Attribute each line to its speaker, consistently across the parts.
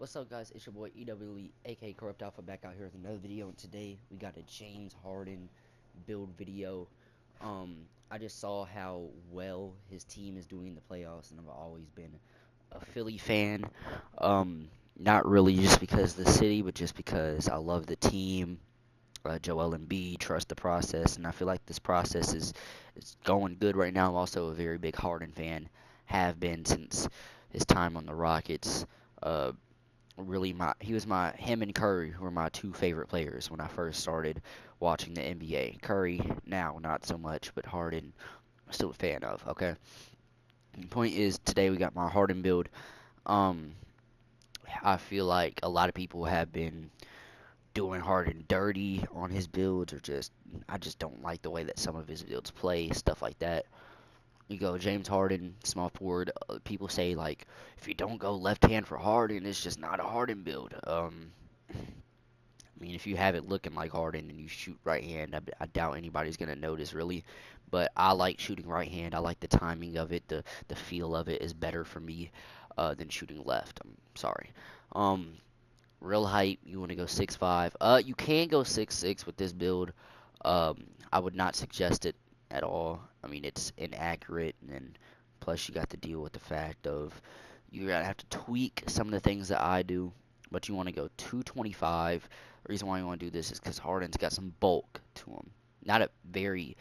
Speaker 1: What's up, guys? It's your boy EWE, aka Corrupt Alpha, back out here with another video. And today we got a James Harden build video. I just saw how well his team is doing in the playoffs, and I've always been a Philly fan. Not really just because of the city, but just because I love the team. Joel Embiid, trust the process, and I feel like this process is going good right now. I'm also a very big Harden fan, have been since his time on the Rockets. Uh, really him and Curry were my two favorite players when I first started watching the NBA. Curry now not so much, but Harden I'm still a fan of. Okay. The point is today we got my Harden build. Um I feel like a lot of people have been doing Harden dirty on his builds or just I just don't like the way that some of his builds play, stuff like that. You go James Harden, small forward. People say like if you don't go left hand for Harden, it's just not a Harden build. I mean, if you have it looking like Harden and you shoot right hand, I doubt anybody's gonna notice really. But I like shooting right hand. I like the timing of it. The feel of it is better for me than shooting left. I'm sorry. Um, Real height. You want to go 6'5". You can go 6'6" with this build. I would not suggest it at all. I mean, it's inaccurate, and plus you got to deal with the fact of you're gonna have to tweak some of the things that I do, but you want to go 225. The reason why you want to do this is because Harden's got some bulk to him. Not a very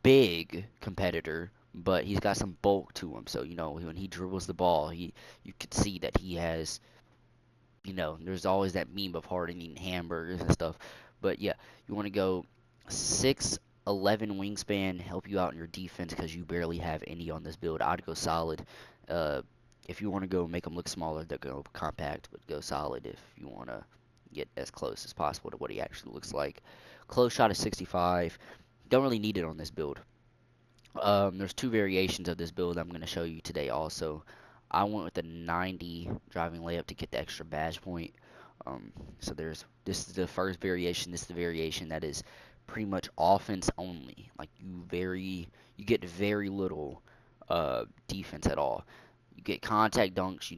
Speaker 1: big competitor, but he's got some bulk to him. So when he dribbles the ball, you could see that he has. There's always that meme of Harden eating hamburgers and stuff. But yeah, you want to go 6'11" wingspan, help you out in your defense because you barely have any on this build. I'd go solid. Uh, if you want to go make them look smaller, they'll go compact, but go solid if you want to get as close as possible to what he actually looks like. Close shot is 65. Don't really need it on this build. There's two variations of this build I'm going to show you today also. I went with the 90 driving layup to get the extra badge point. So this is the first variation. This is the variation that is pretty much offense only. Like you get very little defense at all. You get contact dunks.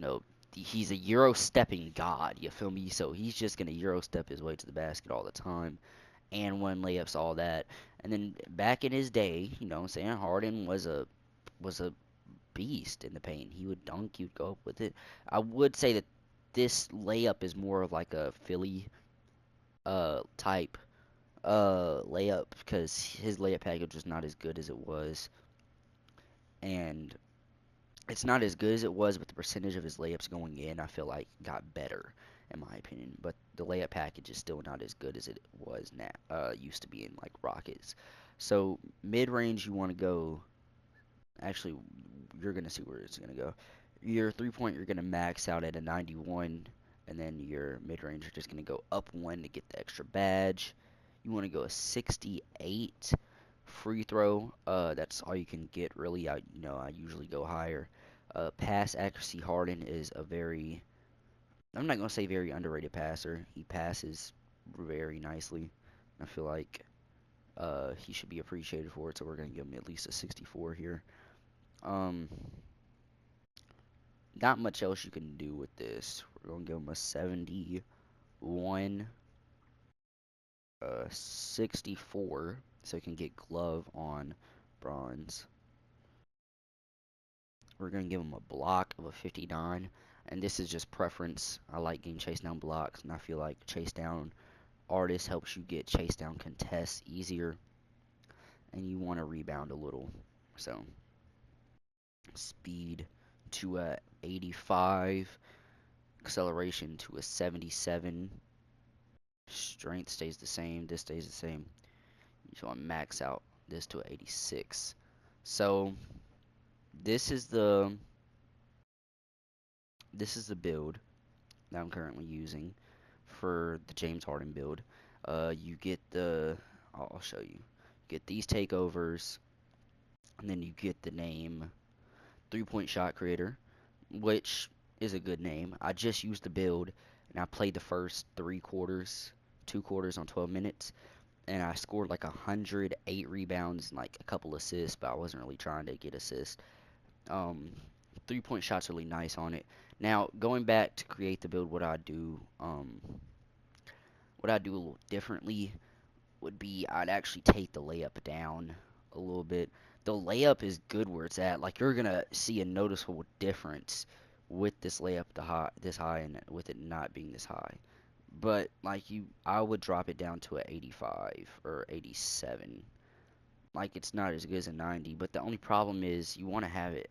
Speaker 1: He's a Euro stepping god. You feel me? So he's just gonna Euro step his way to the basket all the time and win layups, all that. And then back in his day, saying Harden was a beast in the paint. He would dunk, he would go up with it. I would say that this layup is more of like a Philly type layup because his layup package was not as good as it was, and it's not as good as it was, but the percentage of his layups going in, I feel like got better in my opinion. But the layup package is still not as good as it was now. Used to be in like Rockets. So mid range, you want to go. Actually, you're gonna see where it's gonna go. Your 3-point, you're gonna max out at a 91, and then your mid range, you're just gonna go up one to get the extra badge. You want to go a 68 free throw. That's all you can get really. I usually go higher. Pass accuracy, Harden is a very, I'm not gonna say very underrated passer. He passes very nicely. I feel like he should be appreciated for it. So we're gonna give him at least a 64 here. Um, Not much else you can do with this. We're gonna give him a 71, 64, so he can get glove on bronze. We're gonna give him a block of a 59, and this is just preference. I like getting chase down blocks, and I feel like chase down artist helps you get chase down contests easier, and you want to rebound a little. So speed to a 85. Acceleration to a 77. Strength stays the same. This stays the same. You just want to max out this to a 86. So this is the build that I'm currently using for the James Harden build. You get I'll show you. Get these takeovers, and then you get the name 3-point shot creator, which is a good name. I just used the build, and I played the first 3 quarters, 2 quarters on 12 minutes, and I scored like 108 rebounds and like a couple assists, but I wasn't really trying to get assists. Um, 3-point shot's really nice on it. Now, going back to create the build, what I do a little differently would be I'd actually take the layup down a little bit. The layup is good where it's at. Like you're gonna see a noticeable difference with this layup this high and with it not being this high. But like I would drop it down to a 85 or 87. Like it's not as good as a 90, but the only problem is you want to have it,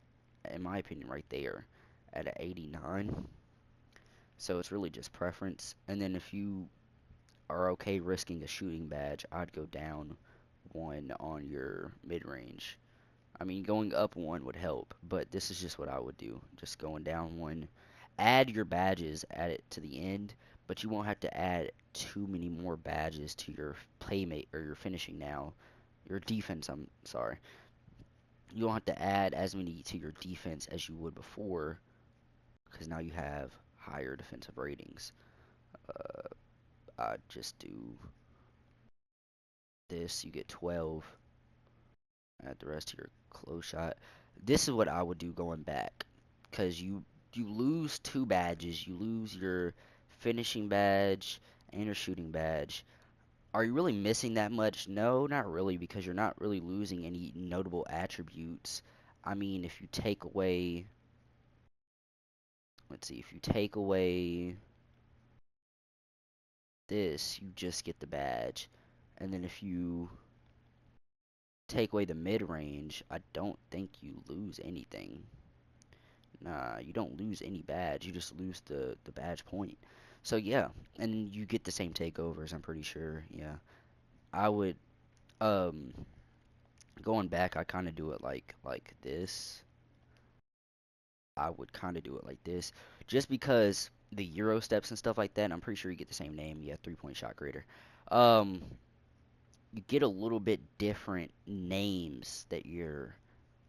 Speaker 1: in my opinion, right there at a 89. So it's really just preference. And then if you are okay risking a shooting badge, I'd go down one on your mid range. I mean, going up one would help, but this is just what I would do. Just going down one. Add your badges, add it to the end, but you won't have to add too many more badges to your playmate or your finishing now. Your defense, I'm sorry. You don't have to add as many to your defense as you would before, because now you have higher defensive ratings. Uh, I just do this, you get 12. Add the rest to your close shot. This is what I would do going back, because you lose two badges. You lose your finishing badge and your shooting badge. Are you really missing that much? No, not really, because you're not really losing any notable attributes. I mean, if you take away, let's see, if you take away this, you just get the badge. And then if you take away the mid range, I don't think you lose anything. Nah, you don't lose any badge. You just lose the badge point. So yeah, and you get the same takeovers. I'm pretty sure. Yeah, I would um going back. I kind of do it like this. I would kind of do it like this, just because the Euro steps and stuff like that. I'm pretty sure you get the same name. Yeah, 3 point shot creator. Um, you get a little bit different names that you're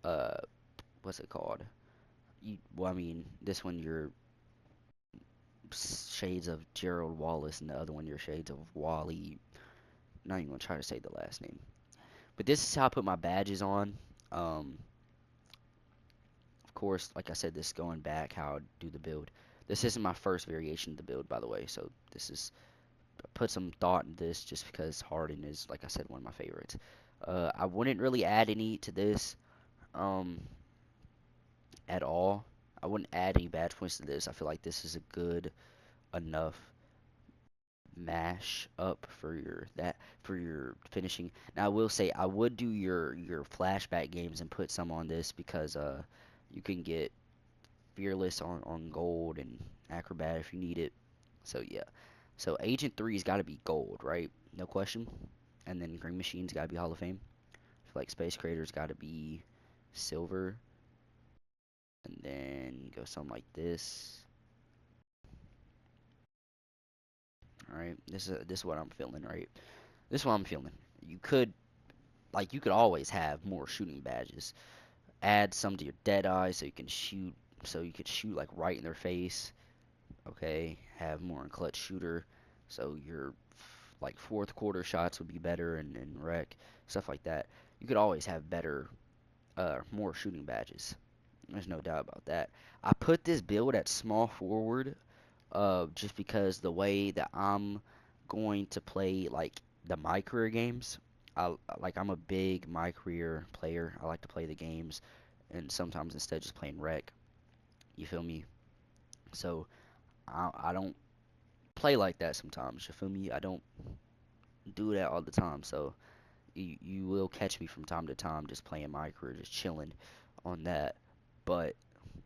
Speaker 1: uh what's it called? Well, I mean, this one you're shades of Gerald Wallace, and the other one you're shades of Wally. Not even gonna try to say the last name. But this is how I put my badges on. Um, of course, like I said, this is going back how I do the build. This isn't my first variation of the build, by the way. So this is put some thought in this just because Harden is, like I said, one of my favorites. I wouldn't really add any to this um, at all. I wouldn't add any badge points to this. I feel like this is a good enough mash up for your finishing. Now I will say I would do your flashback games and put some on this because you can get fearless on gold and acrobat if you need it. So yeah. So Agent 3's got to be gold, right? No question. And then Green Machine's got to be Hall of Fame. I feel like Space Creator's got to be silver. And then go something like this. All right. This is what I'm feeling, right? This is what I'm feeling. You could you could always have more shooting badges. Add some to your dead eye so you can shoot so you could shoot like right in their face. Okay, have more in clutch shooter so your like fourth quarter shots would be better and rec stuff like that. You could always have better more shooting badges. There's no doubt about that. I put this build at small forward just because the way that I'm going to play like my career games. I'm a big my career player. I like to play the games, and sometimes instead of just playing rec. You feel me? So I don't play like that sometimes. You feel me? I don't do that all the time. So you will catch me from time to time just playing my career, just chilling on that. But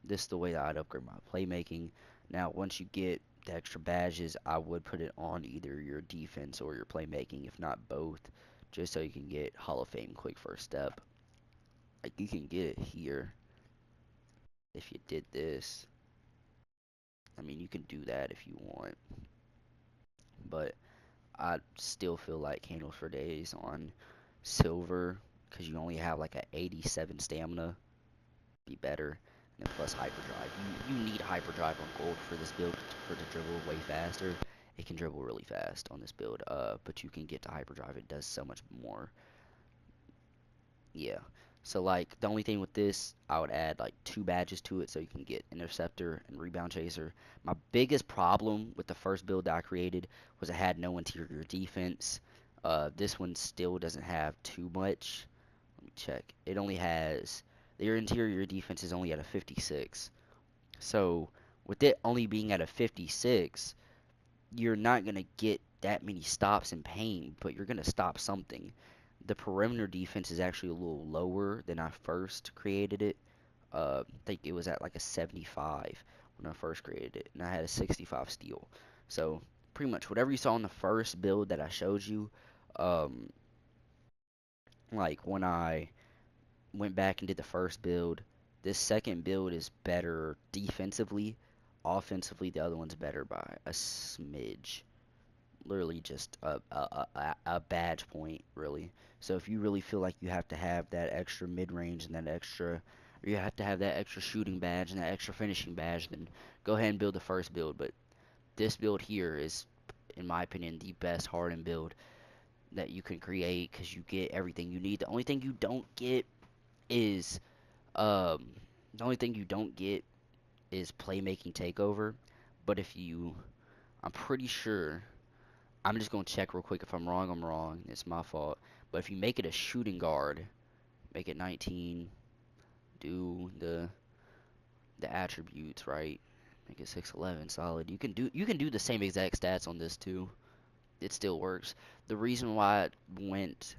Speaker 1: this is the way that I'd upgrade my playmaking. Now, once you get the extra badges, I would put it on either your defense or your playmaking, if not both, just so you can get Hall of Fame quick first step. Like you can get it here if you did this. I mean, you can do that if you want, but I still feel like Candles for Days on silver because you only have like a 87 stamina. Be better. And then plus hyperdrive. You need hyperdrive on gold for this build for to dribble way faster. It can dribble really fast on this build, but you can get to hyperdrive. It does so much more. Yeah. So like the only thing with this, I would add like 2 badges to it so you can get interceptor and rebound chaser. My biggest problem with the first build that I created was it had no interior defense. This one still doesn't have too much. Let me check. It only has their interior defense is only at a 56. So with it only being at a 56, you're not going to get that many stops in paint, but you're going to stop something. The perimeter defense is actually a little lower than I first created it. I think it was at like a 75 when I first created it, and I had a 65 steal. So pretty much whatever you saw in the first build that I showed you, um, like when I went back and did the first build, this second build is better defensively. Offensively, the other one's better by a smidge. Literally just a badge point, really. So if you really feel like you have to have that extra mid-range and that extra, or you have to have that extra shooting badge and that extra finishing badge, then go ahead and build the first build. But this build here is, in my opinion, the best hardened build that you can create because you get everything you need. The only thing you don't get is, um, the only thing you don't get is playmaking takeover. But if you, I'm pretty sure I'm just gonna check real quick. If I'm wrong, I'm wrong. It's my fault. But if you make it a shooting guard, make it 19, do the attributes right, make it 6'11", solid. You can do the same exact stats on this too. It still works. The reason why it went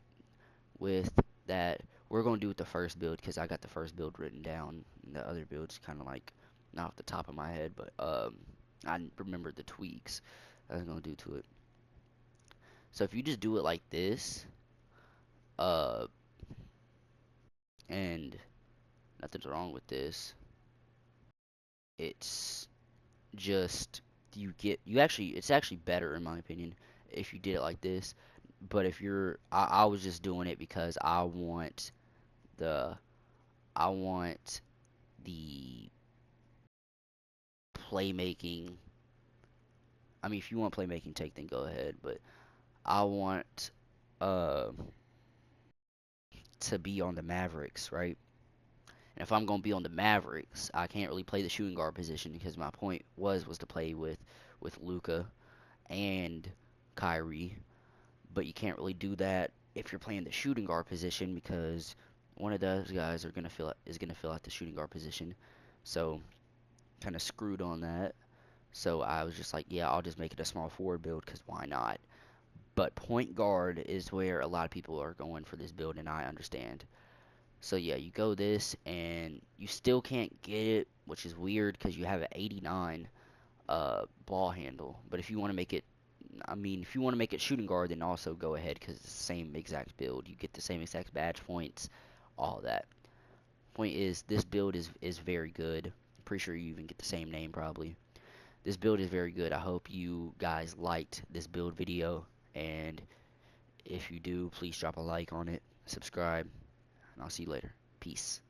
Speaker 1: with that, we're gonna do with the first build because I got the first build written down. And the other build's kind of like not off the top of my head, but I remember the tweaks I was gonna do to it. So if you just do it like this, uh, and nothing's wrong with this. It's just it's actually better in my opinion if you did it like this. But if I was just doing it because the I want the playmaking. I mean, if you want playmaking take, then go ahead. But I want uh to be on the Mavericks, right? And if I'm gonna be on the Mavericks, I can't really play the shooting guard position because my point was to play with Luca and Kyrie, but you can't really do that if you're playing the shooting guard position because one of those guys is gonna fill out the shooting guard position. So kind of screwed on that. So I was just like, yeah, I'll just make it a small forward build because why not? But point guard is where a lot of people are going for this build, and I understand. So yeah, you go this, and you still can't get it, which is weird because you have an 89 ball handle. But if you want to make it, I mean, if you want to make it shooting guard, then also go ahead because it's the same exact build. You get the same exact badge points, all that. Point is, this build is very good. I'm pretty sure you even get the same name probably. This build is very good. I hope you guys liked this build video, and if you do, please drop a like on it, subscribe, and I'll see you later. Peace.